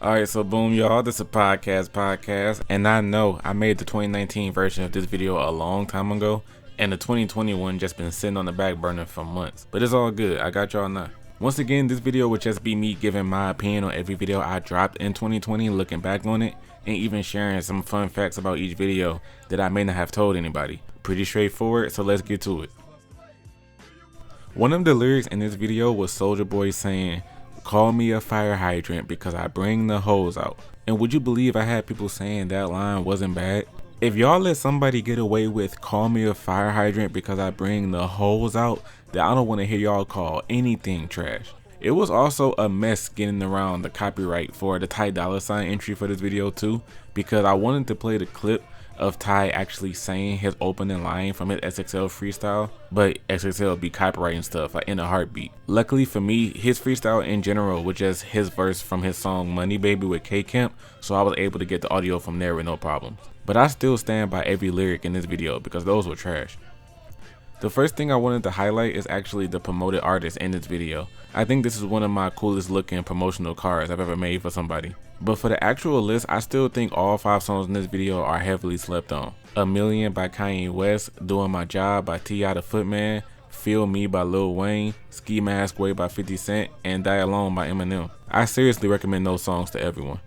Alright, so boom, y'all, this is a podcast, and I know I made the 2019 version of this video a long time ago, and the 2021 just been sitting on the back burner for months, but it's all good. I got y'all now. Once again, this video would just be me giving my opinion on every video I dropped in 2020, looking back on it, and even sharing some fun facts about each video that I may not have told anybody. Pretty straightforward, so let's get to it. One of the lyrics in this video was Soulja Boy saying, "Call me a fire hydrant because I bring the hose out." And would you believe I had people saying that line wasn't bad? If y'all let somebody get away with "call me a fire hydrant because I bring the hose out," then I don't want to hear y'all call anything trash. It was also a mess getting around the copyright for the Ty Dolla $ign entry for this video too, because I wanted to play the clip of Ty actually saying his opening line from his XXL freestyle, but XXL be copyrighting stuff like in a heartbeat. Luckily for me, his freestyle in general was just his verse from his song Money Baby with K Camp, so I was able to get the audio from there with no problems. But I still stand by every lyric in this video because those were trash. The first thing I wanted to highlight is actually the promoted artist in this video. I think this is one of my coolest looking promotional cards I've ever made for somebody. But for the actual list, I still think all 5 songs in this video are heavily slept on. A Million by Kanye West, Doing My Job by T.I. the Footman, Feel Me by Lil Wayne, Ski Mask Way by 50 Cent, and Die Alone by Eminem. I seriously recommend those songs to everyone.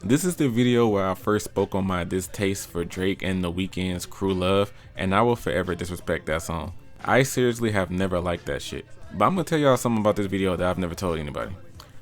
This is the video where I first spoke on my distaste for Drake and The Weeknd's Crew Love, and I will forever disrespect that song. I seriously have never liked that shit. But I'm gonna tell y'all something about this video that I've never told anybody.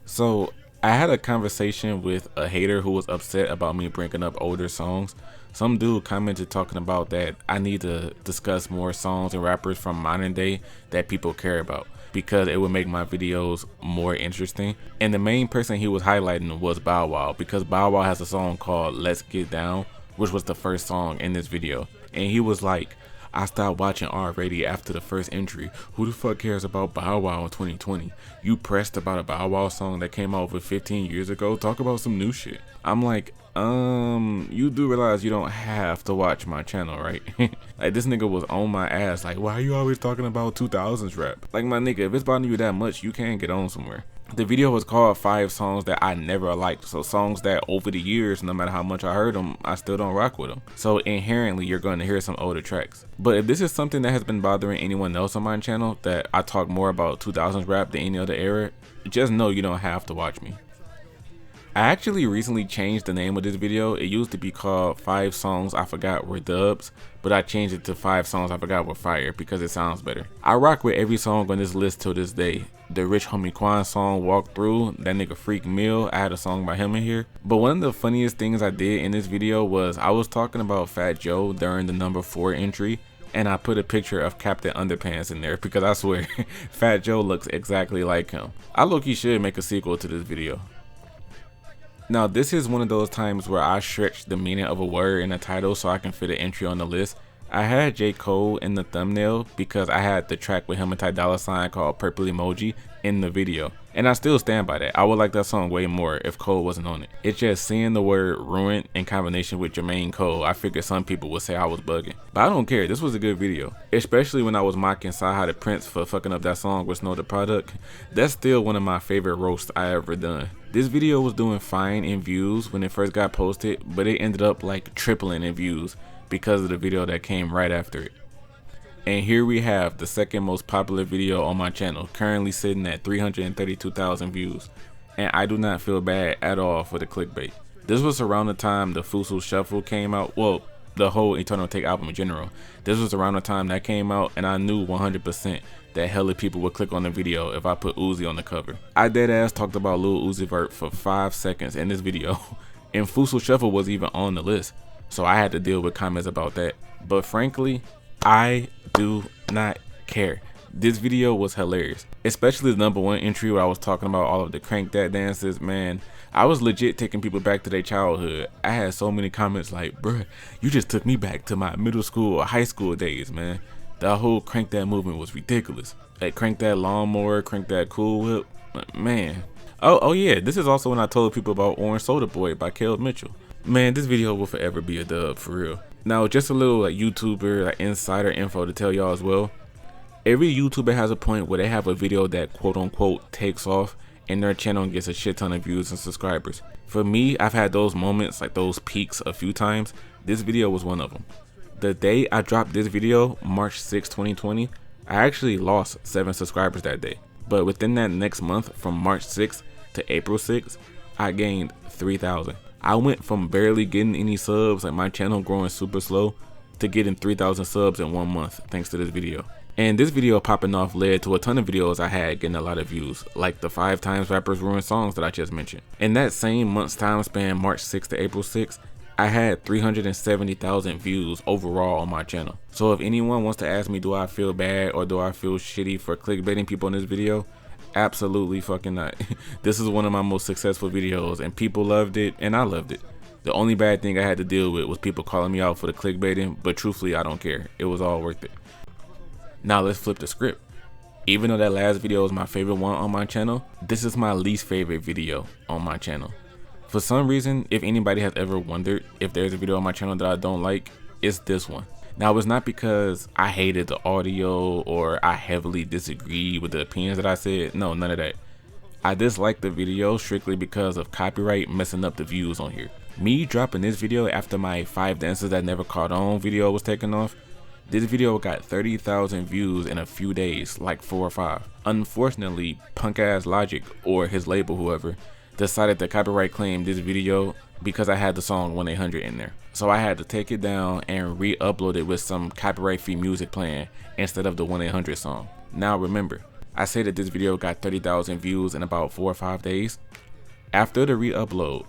So I had a conversation with a hater who was upset about me bringing up older songs. Some dude commented talking about that I need to discuss more songs and rappers from modern day that people care about, because it would make my videos more interesting. And the main person he was highlighting was Bow Wow, because Bow Wow has a song called Let's Get Down, which was the first song in this video. And he was like, "I stopped watching already after the first entry. Who the fuck cares about Bow Wow in 2020? You pressed about a Bow Wow song that came out over 15 years ago? Talk about some new shit." I'm like, you do realize you don't have to watch my channel, right? Like, this nigga was on my ass like, "Why are you always talking about 2000s rap?" Like, my nigga, if it's bothering you that much, you can get on somewhere. The video was called 5 songs that I never liked, so songs that over the years, no matter how much I heard them, I still don't rock with them. So inherently, you're going to hear some older tracks. But if this is something that has been bothering anyone else on my channel, that I talk more about 2000s rap than any other era, just know you don't have to watch me. I actually recently changed the name of this video. It used to be called 5 Songs I Forgot Were Dubs, but I changed it to 5 Songs I Forgot Were Fire because it sounds better. I rock with every song on this list till this day. The Rich Homie Quan song, Walk Through, that nigga Freak Mill, I had a song by him in here. But one of the funniest things I did in this video was I was talking about Fat Joe during the number 4 entry, and I put a picture of Captain Underpants in there because I swear, Fat Joe looks exactly like him. I low-key should make a sequel to this video. Now, this is one of those times where I stretch the meaning of a word in a title so I can fit an entry on the list. I had J. Cole in the thumbnail because I had the track with him and Ty Dolla $ign called Purple Emoji in the video. And I still stand by that. I would like that song way more if Cole wasn't on it. It's just seeing the word ruined in combination with Jermaine Cole, I figured some people would say I was bugging. But I don't care, this was a good video. Especially when I was mocking Saha the Prince for fucking up that song with Snow the Product. That's still one of my favorite roasts I ever done. This video was doing fine in views when it first got posted, but it ended up like tripling in views because of the video that came right after it. And here we have the second most popular video on my channel, currently sitting at 332,000 views. And I do not feel bad at all for the clickbait. This was around the time the Fusil Shuffle came out, well, the whole Eternal Take album in general. This was around the time that came out, and I knew 100% that hella people would click on the video if I put Uzi on the cover. I deadass talked about Lil Uzi Vert for 5 seconds in this video, and Fusil Shuffle was even on the list, so I had to deal with comments about that. But frankly, I do not care. This video was hilarious, especially the number 1 entry where I was talking about all of the crank that dances. Man, I was legit taking people back to their childhood. I had so many comments like, "Bruh, you just took me back to my middle school or high school days, man." The whole crank that movement was ridiculous. Like, crank that lawnmower, crank that Cool Whip, man. Oh yeah, this is also when I told people about Orange Soda Boy by Caleb Mitchell. Man, this video will forever be a dub, for real. Now, just a little like YouTuber, like insider info to tell y'all as well. Every YouTuber has a point where they have a video that quote unquote takes off, and their channel gets a shit ton of views and subscribers. For me, I've had those moments, like those peaks a few times. This video was one of them. The day I dropped this video, March 6, 2020, I actually lost 7 subscribers that day. But within that next month, from March 6th to April 6th, I gained 3,000. I went from barely getting any subs, like my channel growing super slow, to getting 3,000 subs in 1 month thanks to this video. And this video popping off led to a ton of videos I had getting a lot of views, like the 5 times rappers ruin songs that I just mentioned. In that same month's time span, March 6th to April 6th, I had 370,000 views overall on my channel. So if anyone wants to ask me, do I feel bad or do I feel shitty for clickbaiting people in this video? Absolutely fucking not. This is one of my most successful videos and people loved it and I loved it. The only bad thing I had to deal with was people calling me out for the clickbaiting, but truthfully I don't care. It was all worth it. Now let's flip the script. Even though that last video was my favorite one on my channel, this is my least favorite video on my channel. For some reason, if anybody has ever wondered if there's a video on my channel that I don't like, it's this one. Now, it's not because I hated the audio or I heavily disagree with the opinions that I said. No, none of that. I dislike the video strictly because of copyright messing up the views on here. Me dropping this video after my 5 dances that never caught on video was taken off, this video got 30,000 views in a few days, like 4 or 5. Unfortunately, punk ass Logic, or his label whoever, decided to copyright claim this video because I had the song 1-800 in there. So I had to take it down and re-upload it with some copyright free music playing instead of the 1-800 song. Now remember, I said that this video got 30,000 views in about 4 or 5 days. After the re-upload,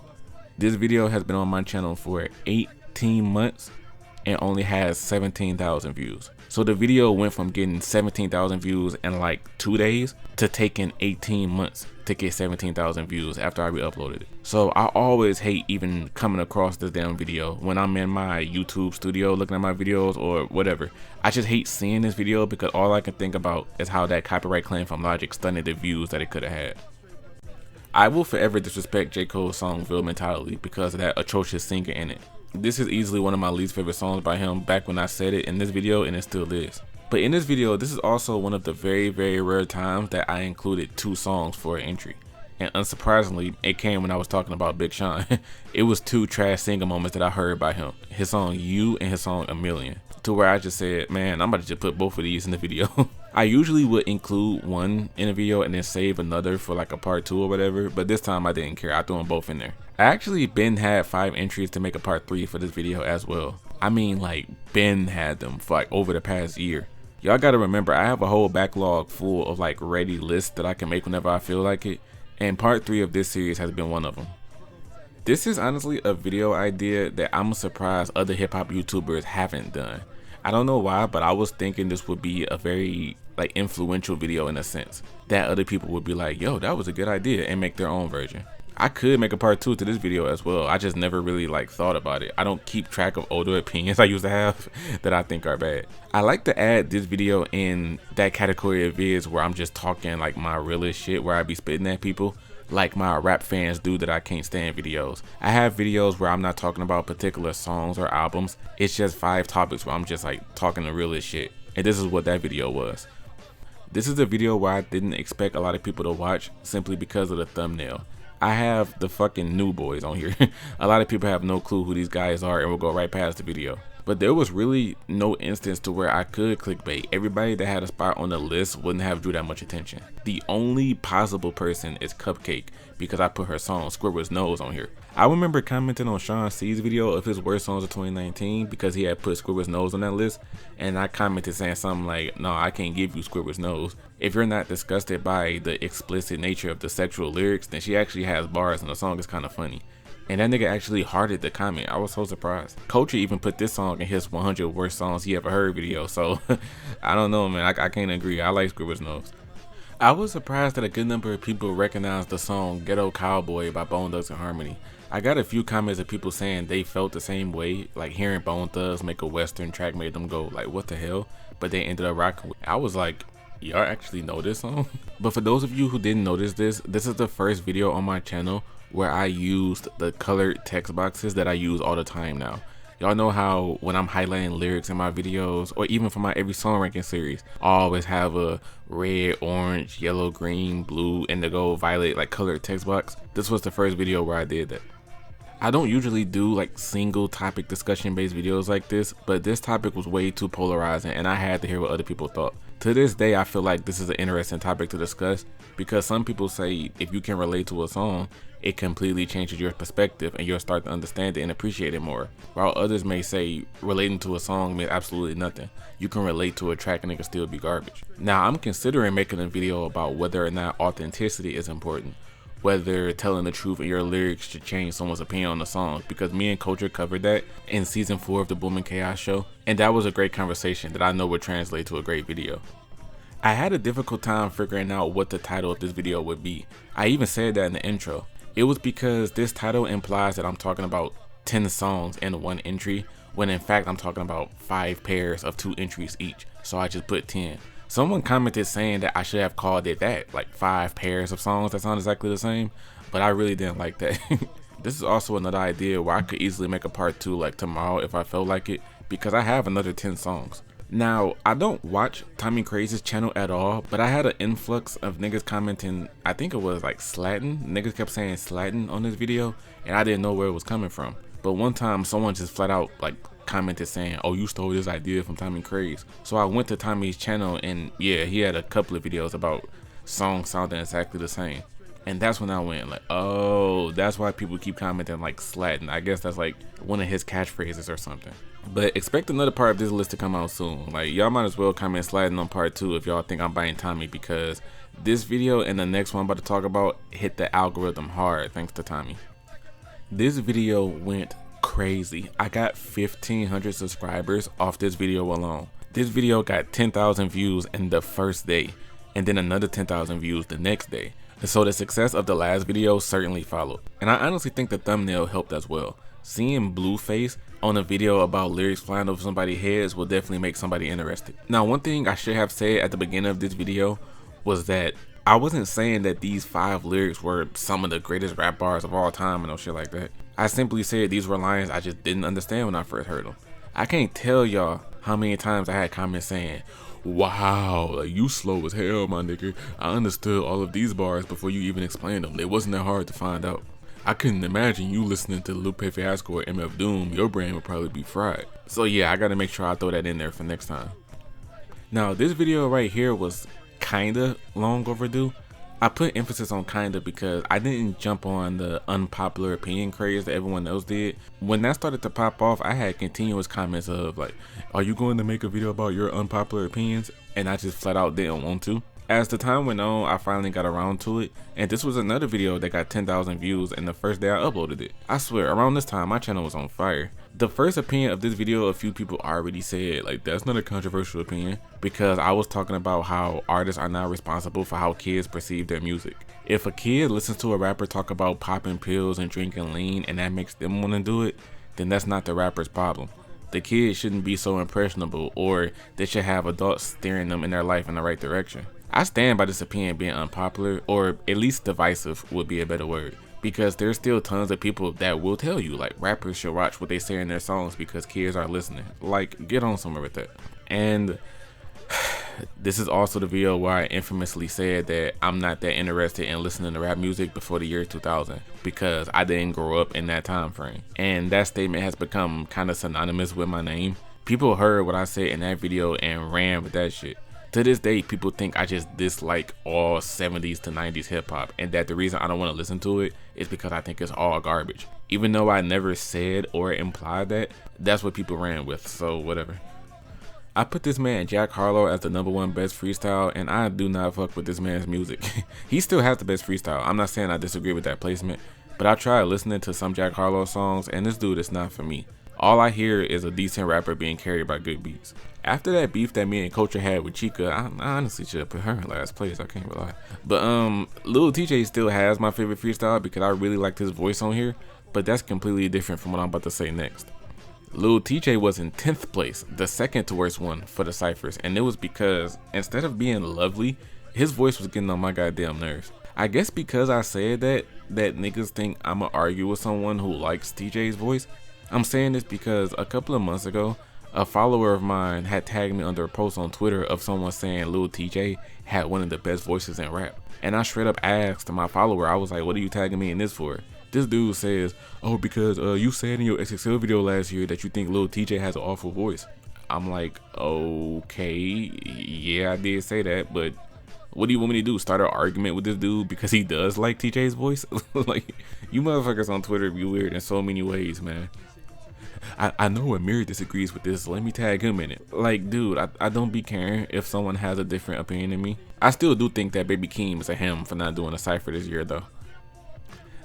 this video has been on my channel for 18 months and only has 17,000 views. So the video went from getting 17,000 views in like 2 days to taking 18 months to get 17,000 views after I re-uploaded it. So I always hate even coming across this damn video when I'm in my YouTube studio looking at my videos or whatever. I just hate seeing this video because all I can think about is how that copyright claim from Logic stunted the views that it could have had. I will forever disrespect J. Cole's song Ville Mentality because of that atrocious singer in it. This is easily one of my least favorite songs by him back when I said it in this video, and it still is. But in this video, this is also one of the very, very rare times that I included 2 songs for an entry. And unsurprisingly, it came when I was talking about Big Sean. It was 2 trash singer moments that I heard by him. His song You and his song A Million. To where I just said, man, I'm about to just put both of these in the video. I usually would include one in a video and then save another for like a part 2 or whatever, but this time I didn't care. I threw them both in there. I actually been had 5 entries to make a part 3 for this video as well. I mean, like, been had them for like over the past year. Y'all gotta remember, I have a whole backlog full of like ready lists that I can make whenever I feel like it, and part 3 of this series has been one of them. This is honestly a video idea that I'm surprised other hip hop YouTubers haven't done. I don't know why, but I was thinking this would be a very like influential video in a sense that other people would be like, yo, that was a good idea, and make their own version. I could make a part 2 to this video as well. I just never really like thought about it. I don't keep track of older opinions I used to have that I think are bad. I like to add this video in that category of vids where I'm just talking like my realest shit, where I be spitting at people like my rap fans do that I can't stand videos. I have videos where I'm not talking about particular songs or albums. It's just 5 topics where I'm just like talking the realest shit. And this is what that video was. This is a video where I didn't expect a lot of people to watch simply because of the thumbnail. I have the fucking new boys on here. A lot of people have no clue who these guys are and will go right past the video. But there was really no instance to where I could clickbait. Everybody that had a spot on the list wouldn't have drew that much attention. The only possible person is Cupcake because I put her song Squidward's Nose on here. I remember commenting on Sean C's video of his worst songs of 2019 because he had put Squidward's Nose on that list, and I commented saying something like, no, I can't give you Squidward's Nose. If you're not disgusted by the explicit nature of the sexual lyrics, then she actually has bars and the song is kind of funny. And that nigga actually hearted the comment. I was so surprised. Culture even put this song in his 100 worst songs he ever heard video. So I don't know, man. I can't agree. I like Squidward's Nose. I was surprised that a good number of people recognized the song Ghetto Cowboy by Bone Thugs and Harmony. I got a few comments of people saying they felt the same way, like hearing Bone Thugs make a Western track made them go like, what the hell? But they ended up rocking with it. I was like, y'all actually know this song? But for those of you who didn't notice this is the first video on my channel where I used the colored text boxes that I use all the time now. Y'all know how when I'm highlighting lyrics in my videos, or even for my every song ranking series, I always have a red, orange, yellow, green, blue, indigo, violet, like colored text box. This was the first video where I did that. I don't usually do like single topic discussion based videos like this, but this topic was way too polarizing and I had to hear what other people thought. To this day, I feel like this is an interesting topic to discuss because some people say if you can relate to a song, it completely changes your perspective and you'll start to understand it and appreciate it more. While others may say relating to a song means absolutely nothing. You can relate to a track and it can still be garbage. Now, I'm considering making a video about whether or not authenticity is important. Whether telling the truth in your lyrics should change someone's opinion on the song, because me and Culture covered that in season 4 of the Boom and Chaos show, and that was a great conversation that I know would translate to a great video. I had a difficult time figuring out what the title of this video would be. I even said that in the intro. It was because this title implies that I'm talking about 10 songs in one entry, when in fact I'm talking about 5 pairs of 2 entries each, so I just put 10. Someone commented saying that I should have called it that, like 5 pairs of songs that sound exactly the same, but I really didn't like that. This is also another idea where I could easily make a part 2 like tomorrow if I felt like it, because I have another 10 songs. Now, I don't watch Tommy Crazy's channel at all, but I had an influx of niggas commenting, I think it was like slatting. Niggas kept saying slatting on this video, and I didn't know where it was coming from. But one time someone just flat out like commented saying, oh, you stole this idea from Tommy Craze. So I went to Tommy's channel and yeah, he had a couple of videos about songs sounding exactly the same. And that's when I went like, oh, that's why people keep commenting like slatting. I guess that's like one of his catchphrases or something. But expect another part of this list to come out soon. Like, y'all might as well comment slatting on part 2 if y'all think I'm biting Tommy, because this video and the next one I'm about to talk about hit the algorithm hard thanks to Tommy. This video went crazy. I got 1,500 subscribers off this video alone. This video got 10,000 views in the first day, and then another 10,000 views the next day. And so the success of the last video certainly followed. And I honestly think the thumbnail helped as well. Seeing Blueface on a video about lyrics flying over somebody's heads will definitely make somebody interested. Now, one thing I should have said at the beginning of this video was that I wasn't saying that these 5 lyrics were some of the greatest rap bars of all time and no shit like that. I simply said these were lines I just didn't understand when I first heard them. I can't tell y'all how many times I had comments saying, wow, like, you slow as hell, my nigga. I understood all of these bars before you even explained them. They wasn't that hard to find out. I couldn't imagine you listening to Lupe Fiasco or MF Doom. Your brain would probably be fried. So yeah, I gotta make sure I throw that in there for next time. Now, this video right here was kinda long overdue. I put emphasis on kinda because I didn't jump on the unpopular opinion craze that everyone else did. When that started to pop off, I had continuous comments of like, are you going to make a video about your unpopular opinions? And I just flat out didn't want to. As the time went on, I finally got around to it, and this was another video that got 10,000 views and the first day I uploaded it. I swear, around this time my channel was on fire. The first opinion of this video, a few people already said like, that's not a controversial opinion, because I was talking about how artists are not responsible for how kids perceive their music. If a kid listens to a rapper talk about popping pills and drinking lean and that makes them want to do it, then that's not the rapper's problem. The kid shouldn't be so impressionable, or they should have adults steering them in their life in the right direction. I stand by this opinion being unpopular, or at least divisive would be a better word, because there's still tons of people that will tell you like rappers should watch what they say in their songs because kids are listening. Like, get on somewhere with that. And this is also the video where I infamously said that I'm not that interested in listening to rap music before the year 2000 because I didn't grow up in that time frame. And that statement has become kind of synonymous with my name. People heard what I said in that video and ran with that shit. To this day, people think I just dislike all 70s to 90s hip hop, and that the reason I don't want to listen to it is because I think it's all garbage. Even though I never said or implied that, that's what people ran with, so whatever. I put this man Jack Harlow as the #1 best freestyle, and I do not fuck with this man's music. He still has the best freestyle. I'm not saying I disagree with that placement, but I tried listening to some Jack Harlow songs, and this dude is not for me. All I hear is a decent rapper being carried by good beats. After that beef that me and Culture had with Chica, I honestly should have put her in last place, I can't lie. But Lil TJ still has my favorite freestyle because I really liked his voice on here, but that's completely different from what I'm about to say next. Lil TJ was in 10th place, the second to worst one for the ciphers, and it was because instead of being lovely, his voice was getting on my goddamn nerves. I guess because I said that niggas think I'ma argue with someone who likes TJ's voice. I'm saying this because a couple of months ago, a follower of mine had tagged me under a post on Twitter of someone saying Lil TJ had one of the best voices in rap. And I straight up asked my follower, I was like, what are you tagging me in this for? This dude says, oh, because you said in your XXL video last year that you think Lil TJ has an awful voice. I'm like, okay, yeah, I did say that, but what do you want me to do? Start an argument with this dude because he does like TJ's voice? Like, you motherfuckers on Twitter be weird in so many ways, man. I know Amiri disagrees with this, so let me tag him in it. Like, dude, I don't be caring if someone has a different opinion than me. I still do think that Baby Keem is a him for not doing a cypher this year, though.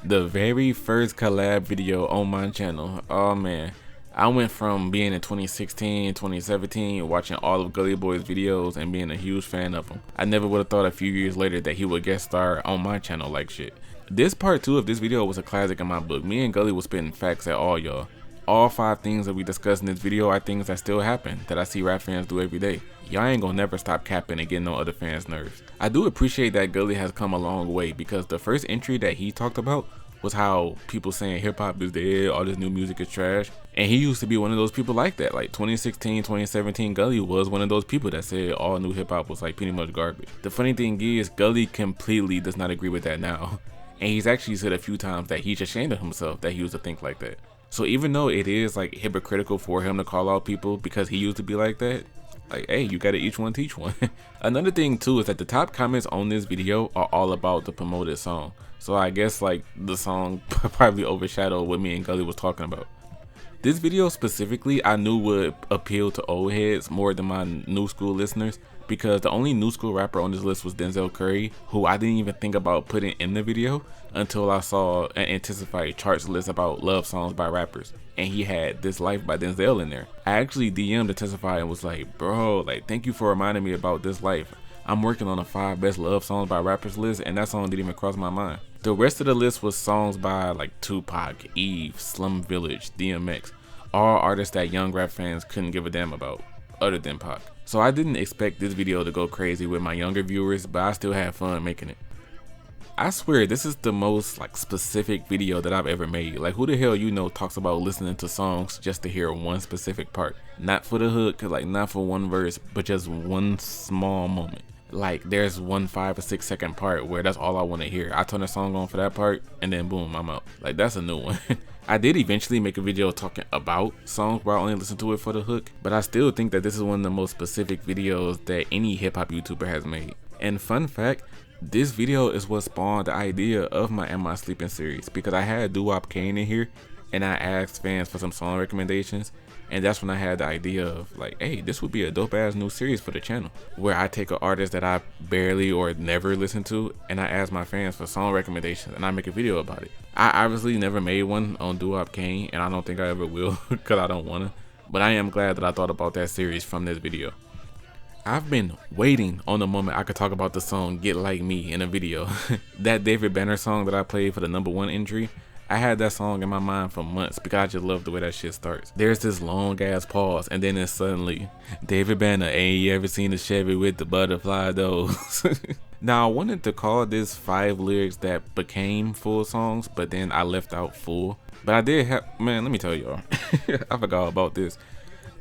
The very first collab video on my channel, oh man, I went from being in 2016, 2017, watching all of Gully Boy's videos and being a huge fan of him. I never would have thought a few years later that he would guest star on my channel like shit. This part 2 of this video was a classic in my book. Me and Gully was spitting facts at all y'all. All 5 things that we discussed in this video are things that still happen, that I see rap fans do every day. Y'all ain't gonna never stop capping and getting on other fans' nerves. I do appreciate that Gully has come a long way, because the first entry that he talked about was how people saying hip hop is dead, all this new music is trash. And he used to be one of those people like that. Like 2016, 2017, Gully was one of those people that said all new hip hop was like pretty much garbage. The funny thing is, Gully completely does not agree with that now. And he's actually said a few times that he's ashamed of himself that he used to think like that. So even though it is like hypocritical for him to call out people because he used to be like that, like, hey, you gotta each one teach one. Another thing too is that the top comments on this video are all about the promoted song. So I guess like the song probably overshadowed what me and Gully was talking about. This video specifically I knew would appeal to old heads more than my new school listeners, because the only new school rapper on this list was Denzel Curry, who I didn't even think about putting in the video until I saw an Anticified charts list about love songs by rappers, and he had This Life by Denzel in there. I actually DM'd Anticified and was like, bro, like, thank you for reminding me about This Life. I'm working on a 5 best love songs by rappers list, and that song didn't even cross my mind. The rest of the list was songs by like Tupac, Eve, Slum Village, DMX, all artists that young rap fans couldn't give a damn about, other than Pac. So I didn't expect this video to go crazy with my younger viewers, but I still had fun making it. I swear this is the most like specific video that I've ever made. Like, who the hell you know talks about listening to songs just to hear one specific part? Not for the hook, like not for one verse, but just one small moment. Like, there's one 5 or 6 second part where that's all I want to hear. I turn the song on for that part and then boom, I'm out. Like, that's a new one. I did eventually make a video talking about songs where I only listen to it for the hook, but I still think that this is one of the most specific videos that any hip hop YouTuber has made. And fun fact, this video is what spawned the idea of my Am I Sleeping series, because I had WRLD in here and I asked fans for some song recommendations, and that's when I had the idea of like, hey, this would be a dope ass new series for the channel, where I take an artist that I barely or never listen to and I ask my fans for song recommendations and I make a video about it. I obviously never made one on WRLD, and I don't think I ever will because I don't want to, but I am glad that I thought about that series from this video. I've been waiting on the moment I could talk about the song Get Like Me in a video. That David Banner song that I played for the #1 entry, I had that song in my mind for months because I just love the way that shit starts. There's this long ass pause and then it's suddenly, David Banner, ain't you ever seen a Chevy with the butterfly doors? Now I wanted to call this 5 lyrics that became full songs, but then I left out full. But I did have, man, let me tell y'all, I forgot about this.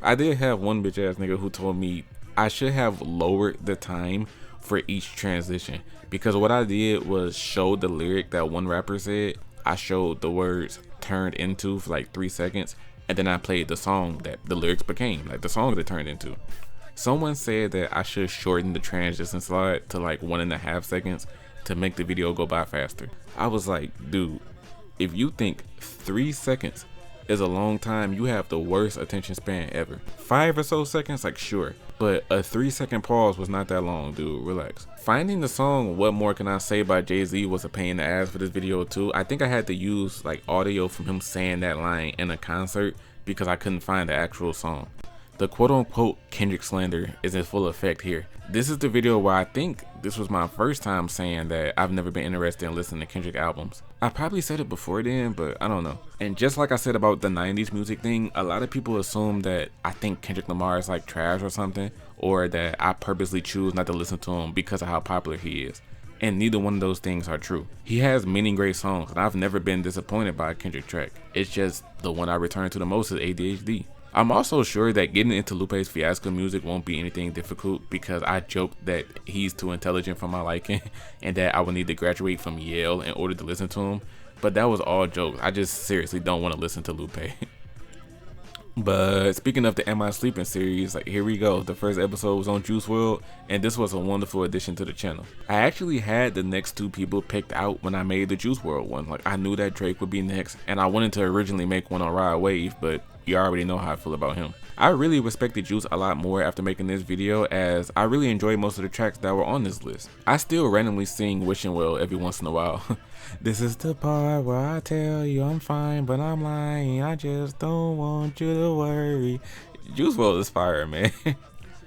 I did have one bitch ass nigga who told me I should have lowered the time for each transition, because what I did was show the lyric that one rapper said. I showed the words turned into for like 3 seconds, and then I played the song that the lyrics became, like the song that it turned into. Someone said that I should shorten the transition slide to like 1.5 seconds to make the video go by faster. I was like, dude, if you think 3 seconds is a long time, you have the worst attention span ever. 5 or so seconds, like sure, but a 3 second pause was not that long, dude, relax. Finding the song What More Can I Say by Jay-Z was a pain in the ass for this video too. I think I had to use like audio from him saying that line in a concert because I couldn't find the actual song. The quote-unquote Kendrick slander is in full effect here. This is the video where I think this was my first time saying that I've never been interested in listening to Kendrick albums. I probably said it before then, but I don't know. And just like I said about the 90s music thing, a lot of people assume that I think Kendrick Lamar is like trash or something, or that I purposely choose not to listen to him because of how popular he is. and neither one of those things are true. He has many great songs, and I've never been disappointed by a Kendrick track. It's just the one I return to the most is ADHD. I'm also sure that getting into Lupe's Fiasco music won't be anything difficult because I joked that he's too intelligent for my liking and that I would need to graduate from Yale in order to listen to him. But that was all jokes. I just seriously don't want to listen to Lupe. But speaking of the Am I Sleeping series, like, here we go. The first episode was on Juice WRLD, and this was a wonderful addition to the channel. I actually had the next two people picked out when I made the Juice WRLD one. Like, I knew that Drake would be next, and I wanted to originally make one on Ride Wave, but you already know how I feel about him. I really respected Juice a lot more after making this video, as I really enjoyed most of the tracks that were on this list. I still randomly sing Wishing Well every once in a while. This is the part where I tell you I'm fine, but I'm lying. I just don't want you to worry. Juice WRLD is fire, man.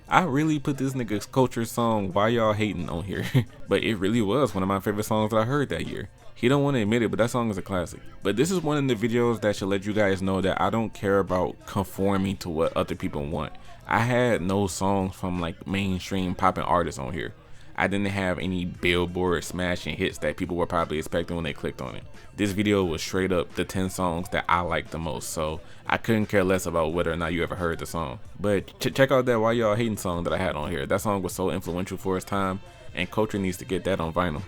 I really put this nigga's culture song Why Y'all Hating on here, but it really was one of my favorite songs that I heard that year. He don't want to admit it, but that song is a classic. But this is one of the videos that should let you guys know that I don't care about conforming to what other people want. I had no songs from like mainstream popping artists on here. I didn't have any Billboard smashing hits that people were probably expecting when they clicked on it. This video was straight up the 10 songs that I like the most, so I couldn't care less about whether or not you ever heard the song. But check out that Why Y'all Hating song that I had on here. That song was so influential for its time, and culture needs to get that on vinyl.